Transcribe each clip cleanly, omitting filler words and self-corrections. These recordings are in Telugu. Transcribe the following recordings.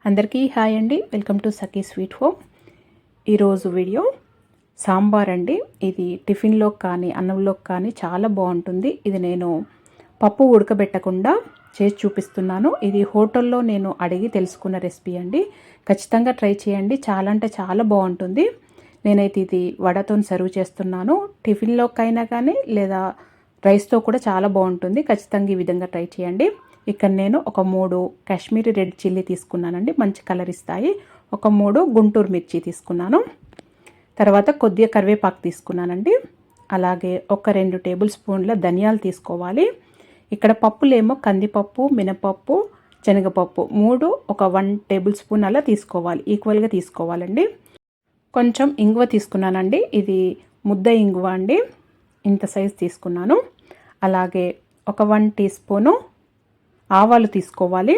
అందరికీ హాయ్ అండి. Welcome to Sakhi sweet home. ఈరోజు వీడియో సాంబార్ అండి. ఇది టిఫిన్లోకి కానీ అన్నంలోకి కానీ చాలా బాగుంటుంది. ఇది నేను పప్పు ఉడకబెట్టకుండా చేసి చూపిస్తున్నాను. ఇది హోటల్లో నేను అడిగి తెలుసుకున్న రెసిపీ అండి. ఖచ్చితంగా ట్రై చేయండి. చాలా అంటే చాలా బాగుంటుంది. నేనైతే ఇది వడతో సర్వ్ చేస్తున్నాను. టిఫిన్లోకైనా కానీ లేదా రైస్తో కూడా చాలా బాగుంటుంది. ఖచ్చితంగా ఈ విధంగా ట్రై చేయండి. ఇక్కడ నేను ఒక 3 కాశ్మీరీ రెడ్ చిల్లీ తీసుకున్నానండి, మంచి కలర్ ఇస్తాయి. ఒక 3 గుంటూరు మిర్చి తీసుకున్నాను. తర్వాత కొద్దిగా కరివేపాకు తీసుకున్నానండి. అలాగే ఒక 2 టేబుల్ స్పూన్ల ధనియాలు తీసుకోవాలి. ఇక్కడ పప్పులేమో కందిపప్పు, మినపప్పు, శనగపప్పు 3 ఒక 1 టేబుల్ స్పూన్ అలా తీసుకోవాలి. ఈక్వల్గా తీసుకోవాలండి. కొంచెం ఇంగువ తీసుకున్నానండి. ఇది ముద్ద ఇంగువ అండి, ఇంత సైజు తీసుకున్నాను. అలాగే ఒక 1 టీ స్పూను ఆవాలు తీసుకోవాలి.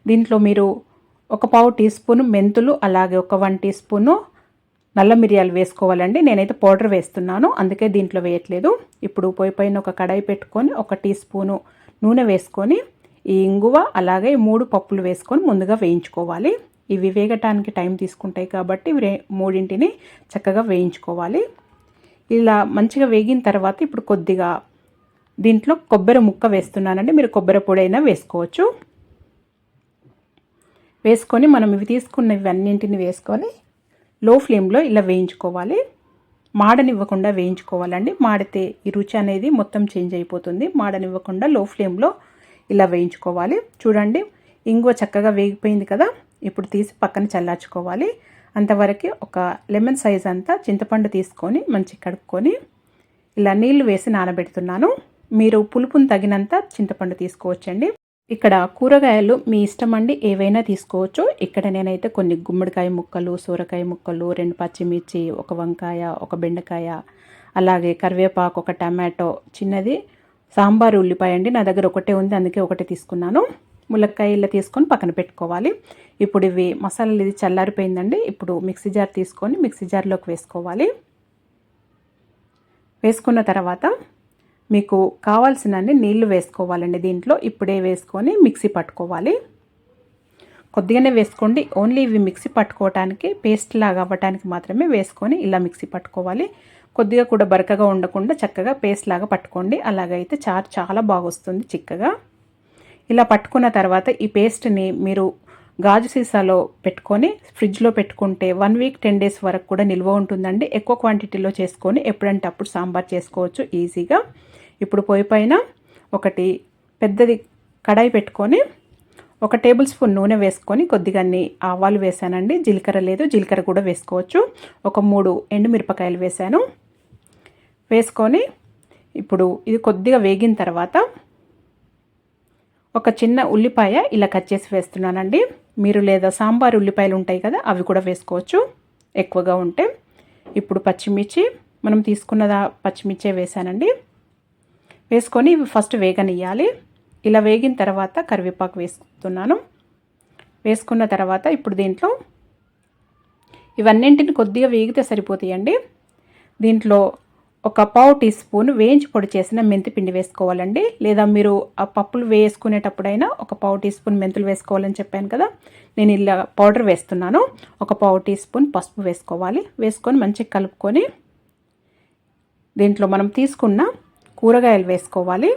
దీంట్లో మీరు ఒక పావు టీ స్పూను మెంతులు, అలాగే ఒక 1 టీ స్పూను నల్ల మిరియాలు వేసుకోవాలండి. నేనైతే పౌడర్ వేస్తున్నాను, అందుకే దీంట్లో వేయట్లేదు. ఇప్పుడు పొయ్యి పైన ఒక కడాయి పెట్టుకొని ఒక టీ స్పూను నూనె వేసుకొని ఈ ఇంగువ అలాగే 3 పప్పులు వేసుకొని ముందుగా వేయించుకోవాలి. ఇవి వేగటానికి టైం తీసుకుంటాయి కాబట్టి మూడింటిని చక్కగా వేయించుకోవాలి. ఇలా మంచిగా వేగిన తర్వాత ఇప్పుడు కొద్దిగా దీంట్లో కొబ్బరి ముక్క వేస్తున్నానండి. మీరు కొబ్బరి పొడి అయినా వేసుకోవచ్చు. వేసుకొని మనం ఇవి తీసుకున్నవన్నింటిని వేసుకొని లో ఫ్లేమ్లో ఇలా వేయించుకోవాలి. మాడనివ్వకుండా వేయించుకోవాలండి. మాడితే ఈ రుచి అనేది మొత్తం చేంజ్ అయిపోతుంది. మాడనివ్వకుండా లో ఫ్లేమ్లో ఇలా వేయించుకోవాలి. చూడండి, ఇంగువ చక్కగా వేగిపోయింది కదా. ఇప్పుడు తీసి పక్కన చల్లార్చుకోవాలి. అంతవరకు ఒక లెమన్ సైజ్ అంతా చింతపండు తీసుకొని మంచి కడుక్కొని ఇలా నీళ్లు వేసి నానబెడుతున్నాను. మీరు పులుపుని తగినంత చింతపండు తీసుకోవచ్చండి. ఇక్కడ కూరగాయలు మీ ఇష్టం అండి, ఏవైనా తీసుకోవచ్చు. ఇక్కడ నేనైతే కొన్ని గుమ్మడికాయ ముక్కలు, సొరకాయ ముక్కలు, 2 పచ్చిమిర్చి, ఒక వంకాయ, ఒక బెండకాయ, అలాగే కరివేపాకు, ఒక టమాటో చిన్నది, సాంబార్ ఉల్లిపాయ అండి నా దగ్గర ఒకటే ఉంది, అందుకే ఒకటే తీసుకున్నాను. ములక్కాయ ఇలా తీసుకొని పక్కన పెట్టుకోవాలి. ఇప్పుడు ఇవి మసాలాలు ఇది చల్లారిపోయిందండి. ఇప్పుడు మిక్సీ జార్ తీసుకొని మిక్సీ జార్లోకి వేసుకోవాలి. వేసుకున్న తర్వాత మీకు కావాల్సినన్ని నీళ్లు వేసుకోవాలండి. దీంట్లో ఇప్పుడే వేసుకొని మిక్సీ పట్టుకోవాలి. కొద్దిగానే వేసుకోండి. ఓన్లీ ఇవి మిక్సీ పట్టుకోవటానికి పేస్ట్ లాగా అవ్వటానికి మాత్రమే వేసుకొని ఇలా మిక్సీ పట్టుకోవాలి. కొద్దిగా కూడా బరకగా ఉండకుండా చక్కగా పేస్ట్ లాగా పట్టుకోండి. అలాగైతే చారు చాలా బాగా వస్తుంది చిక్కగా. ఇలా పట్టుకున్న తర్వాత ఈ పేస్ట్ని మీరు గాజు సీసాలో పెట్టుకొని ఫ్రిడ్జ్లో పెట్టుకుంటే 1 వీక్ 10 డేస్ వరకు కూడా నిల్వ ఉంటుందండి. ఎక్కువ క్వాంటిటీలో చేసుకొని ఎప్పుడంటే అప్పుడు సాంబార్ చేసుకోవచ్చు ఈజీగా. ఇప్పుడు పొయ్యి పైన ఒకటి పెద్దది కడాయి పెట్టుకొని 1 టేబుల్ స్పూన్ నూనె వేసుకొని కొద్దిగా ఆవాలు వేసానండి. జీలకర్ర లేదు, జీలకర్ర కూడా వేసుకోవచ్చు. ఒక 3 ఎండుమిరపకాయలు వేసాను. వేసుకొని ఇప్పుడు ఇది కొద్దిగా వేగిన తర్వాత ఒక చిన్న ఉల్లిపాయ ఇలా కట్ చేసి వేస్తున్నానండి. మీరు లేదా సాంబార్ ఉల్లిపాయలు ఉంటాయి కదా, అవి కూడా వేసుకోవచ్చు ఎక్కువగా ఉంటే. ఇప్పుడు పచ్చిమిర్చి మనం తీసుకున్న పచ్చిమిర్చే వేసానండి. వేసుకొని ఇవి ఫస్ట్ వేగనియ్యాలి. ఇలా వేగిన తర్వాత కరివేపాకు వేస్తున్నాను. వేసుకున్న తర్వాత ఇప్పుడు దీంట్లో ఇవన్నింటిని కొద్దిగా వేగితే సరిపోతాయండి. దీంట్లో ఒక పావు టీ స్పూన్ వేయించి పొడి చేసిన మెంతి పిండి వేసుకోవాలండి. లేదా మీరు ఆ పప్పులు వేసుకునేటప్పుడైనా ఒక పావు టీ స్పూన్ మెంతులు వేసుకోవాలని చెప్పాను కదా, నేను ఇలా పౌడర్ వేస్తున్నాను. ఒక పావు టీ స్పూన్ పసుపు వేసుకోవాలి. వేసుకొని మంచిగా కలుపుకొని దీంట్లో మనం తీసుకున్న కూరగాయలు వేసుకోవాలి.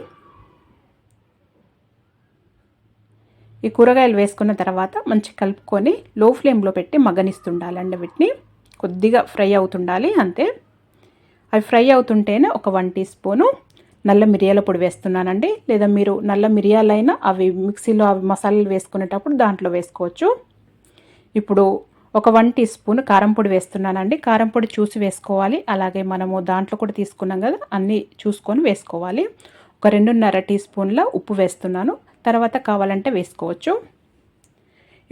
ఈ కూరగాయలు వేసుకున్న తర్వాత మంచిగా కలుపుకొని లో ఫ్లేమ్లో పెట్టి మగ్గనిస్తుండాలండి. వీటిని కొద్దిగా ఫ్రై అవుతుండాలి అంతే. అవి ఫ్రై అవుతుంటేనే ఒక 1 టీ స్పూను నల్ల మిరియాల పొడి వేస్తున్నానండి. లేదా మీరు నల్ల మిరియాలైనా అవి మిక్సీలో అవి మసాలాలు వేసుకునేటప్పుడు దాంట్లో వేసుకోవచ్చు. ఇప్పుడు ఒక 1 టీ స్పూన్ కారం పొడి వేస్తున్నానండి. కారం పొడి చూసి వేసుకోవాలి. అలాగే మనము దాంట్లో కూడా తీసుకున్నాం కదా, అన్నీ చూసుకొని వేసుకోవాలి. ఒక 2.5 టీ స్పూన్ల ఉప్పు వేస్తున్నాను. తర్వాత కావాలంటే వేసుకోవచ్చు.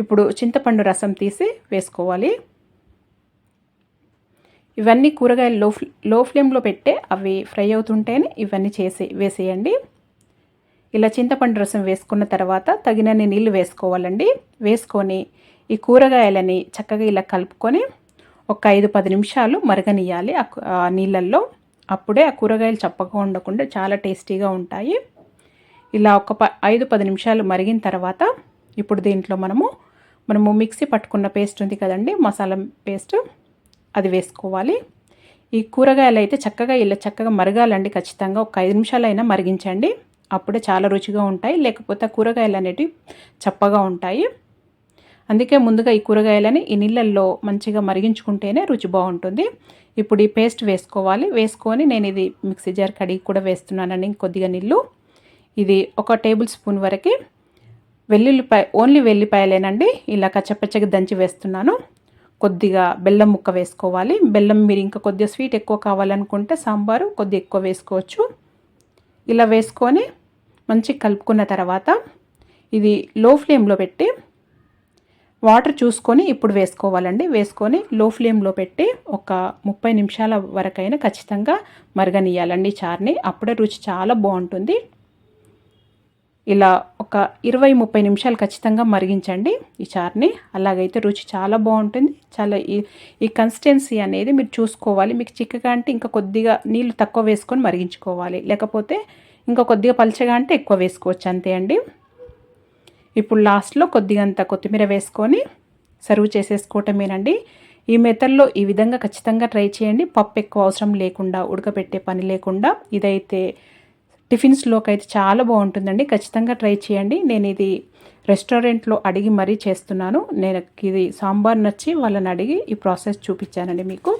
ఇప్పుడు చింతపండు రసం తీసి వేసుకోవాలి. ఇవన్నీ కూరగాయలు లో ఫ్లేమ్లో పెట్టే అవి ఫ్రై అవుతుంటేనే ఇవన్నీ వేసేయండి. ఇలా చింతపండు రసం వేసుకున్న తర్వాత తగినన్ని నీళ్ళు వేసుకోవాలండి. వేసుకొని ఈ కూరగాయలని చక్కగా ఇలా కలుపుకొని ఒక 5-10 నిమిషాలు మరగనియాలి ఆ నీళ్ళల్లో. అప్పుడే ఆ కూరగాయలు చప్పగా ఉండకుండా చాలా టేస్టీగా ఉంటాయి. ఇలా ఒక 5-10 నిమిషాలు మరిగిన తర్వాత ఇప్పుడు దీంట్లో మనము మనము మిక్సీ పట్టుకున్న పేస్ట్ ఉంది కదండి, మసాలా పేస్ట్, అది వేసుకోవాలి. ఈ కూరగాయలు అయితే చక్కగా ఇలా చక్కగా మరగాలండి. ఖచ్చితంగా ఒక 5 నిమిషాలైనా మరిగించండి, అప్పుడే చాలా రుచిగా ఉంటాయి. లేకపోతే కూరగాయలు అనేటివి చప్పగా ఉంటాయి. అందుకే ముందుగా ఈ కూరగాయలని ఈ నీళ్ళల్లో మంచిగా మరిగించుకుంటేనే రుచి బాగుంటుంది. ఇప్పుడు ఈ పేస్ట్ వేసుకోవాలి. వేసుకొని నేను ఇది మిక్సీ జార్ కడిగి కూడా వేస్తున్నానండి కొద్దిగా నీళ్ళు. ఇది 1 టేబుల్ స్పూన్ వరకు వెల్లుల్లిపాయ, ఓన్లీ వెల్లిపాయలేనండి, ఇలా కచ్చపచ్చగా దంచి వేస్తున్నాను. కొద్దిగా బెల్లం ముక్క వేసుకోవాలి. బెల్లం మీరు ఇంకా కొద్దిగా స్వీట్ ఎక్కువ కావాలనుకుంటే సాంబారు కొద్దిగా ఎక్కువ వేసుకోవచ్చు. ఇలా వేసుకొని మంచిగా కలుపుకున్న తర్వాత ఇది లో ఫ్లేమ్లో పెట్టి వాటర్ చూసుకొని ఇప్పుడు వేసుకోవాలండి. వేసుకొని లో ఫ్లేమ్లో పెట్టి ఒక 30 నిమిషాల వరకైనా ఖచ్చితంగా మరగనియాలండి చారుని. అప్పుడే రుచి చాలా బాగుంటుంది. ఇలా ఒక 20-30 నిమిషాలు ఖచ్చితంగా మరిగించండి ఈ చారుని. అలాగైతే రుచి చాలా బాగుంటుంది. చాలా ఈ కన్సిస్టెన్సీ అనేది మీరు చూసుకోవాలి. మీకు చిక్కగా అంటే ఇంకా కొద్దిగా నీళ్ళు తక్కువ వేసుకొని మరిగించుకోవాలి, లేకపోతే ఇంకా కొద్దిగా పలచగా అంటే ఎక్కువ వేసుకోవచ్చు, అంతే అండి. ఇప్పుడు లాస్ట్లో కొద్దిగంత కొత్తిమీర వేసుకొని సర్వ్ చేసేసుకోవటమేనండి. ఈ మెథడ్లో ఈ విధంగా ఖచ్చితంగా ట్రై చేయండి. పప్పు ఎక్కువ అవసరం లేకుండా, ఉడకబెట్టే పని లేకుండా ఇదైతే టిఫిన్స్లోకి అయితే చాలా బాగుంటుందండి. ఖచ్చితంగా ట్రై చేయండి. నేను ఇది రెస్టారెంట్లో అడిగి మరీ చేస్తున్నాను. నేను ఇది సాంబార్ నచ్చి వాళ్ళని అడిగి ఈ ప్రాసెస్ చూపించానండి మీకు.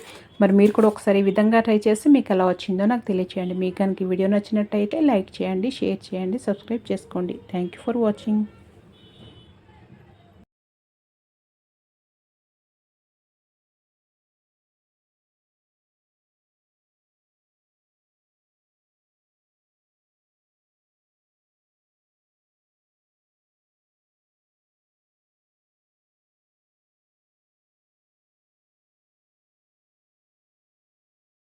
మరి మీరు కూడా ఒకసారి ఈ విధంగా ట్రై చేసి మీకు ఎలా వచ్చిందో నాకు తెలియచేయండి. మీకు కనుక ఈ వీడియో నచ్చినట్టయితే లైక్ చేయండి, షేర్ చేయండి, సబ్స్క్రైబ్ చేసుకోండి. Thank you for watching.